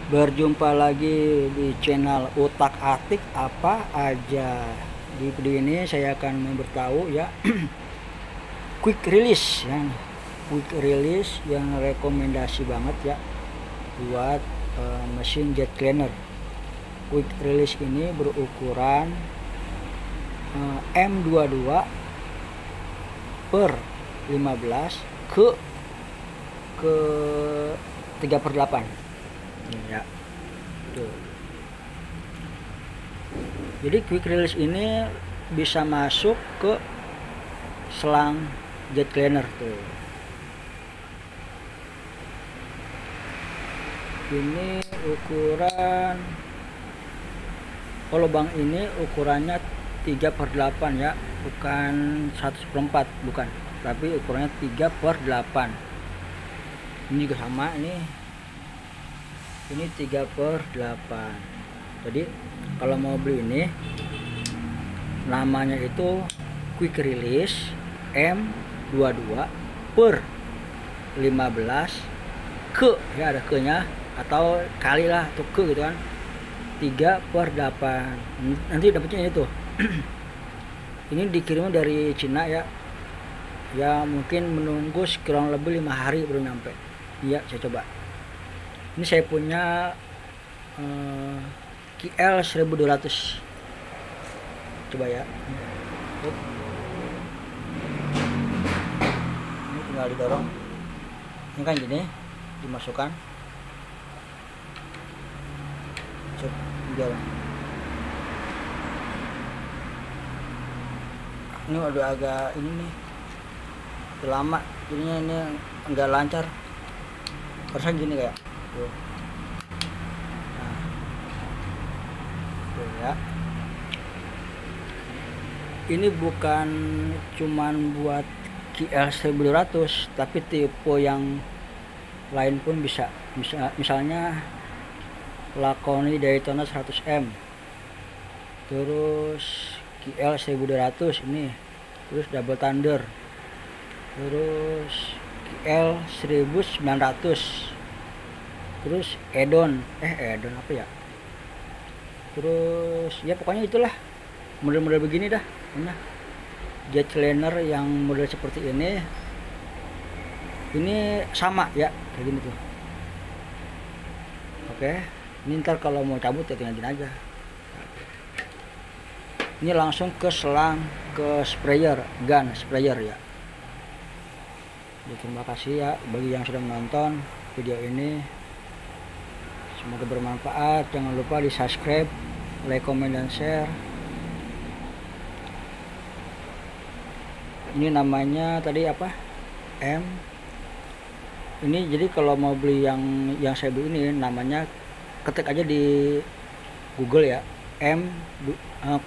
Berjumpa lagi di channel Utak Atik apa aja. Di video ini saya akan memberitahu ya quick release ya. Quick release yang rekomendasi banget ya buat mesin jet cleaner. Quick release ini berukuran M22 per 15 ke 3/8 ya. Tuh. Jadi quick release ini bisa masuk ke selang jet cleaner tuh. Ini ukuran lubang ini ukurannya 3/8 ya, bukan 1/4, bukan, tapi ukurannya 3/8. Ini juga sama, ini 3/8. Jadi kalau mau beli ini namanya itu quick release M22 per 15 ke, ya ada ke nya atau kali lah, atau ke gitu kan, 3/8. Nanti dapetnya ini tuh. Ini dikirim dari Cina ya, mungkin menunggu kurang lebih 5 hari baru nyampe. Iya, saya coba. Ini saya punya KL 1200. Coba ya. Ini tinggal didorong. Ini kan gini, dimasukkan. Coba didorong. Ini udah agak ini nih, udah lama, jadinya ini enggak lancar. Harusnya gini kayak tuh. Nah, tuh ya. Ini bukan cuman buat KL 1200, tapi tipe yang lain pun bisa. Misalnya Lakoni Daytona 100M, terus KL 1200 ini, terus Double Thunder, terus KL 1900, terus Edon apa ya, terus ya pokoknya itulah model-model begini dah. Nah, jet cleaner yang model seperti ini sama ya kayak gini tuh. Oke, ini ntar kalau mau cabut ya tinggal gini aja. Ini langsung ke selang, ke sprayer, gun sprayer ya. Jadi, terima kasih ya bagi yang sudah menonton video ini. Semoga bermanfaat. Jangan lupa di subscribe, like, comment, dan share. Ini namanya tadi apa? M. Ini jadi kalau mau beli yang saya beli ini namanya, ketik aja di Google ya,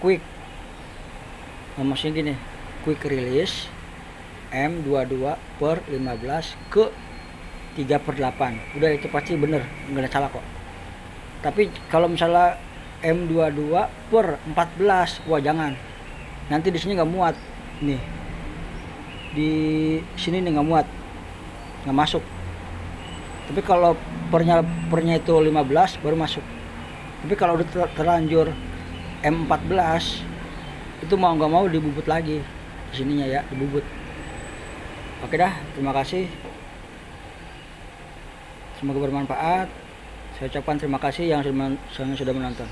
quick, maksudnya gini, quick release M22 per 15 ke 3/8. Udah, itu pasti bener, nggak ada salah kok. Tapi kalau misalnya M22 per 14, wah jangan, nanti di sini nggak muat nih, di sini nih nggak muat, nggak masuk. Tapi kalau pernya itu 15 baru masuk. Tapi kalau udah terlanjur M14 itu mau nggak mau dibubut lagi di sininya ya, dibubut. Oke dah, terima kasih. Semoga bermanfaat. Saya ucapkan terima kasih yang sudah menonton.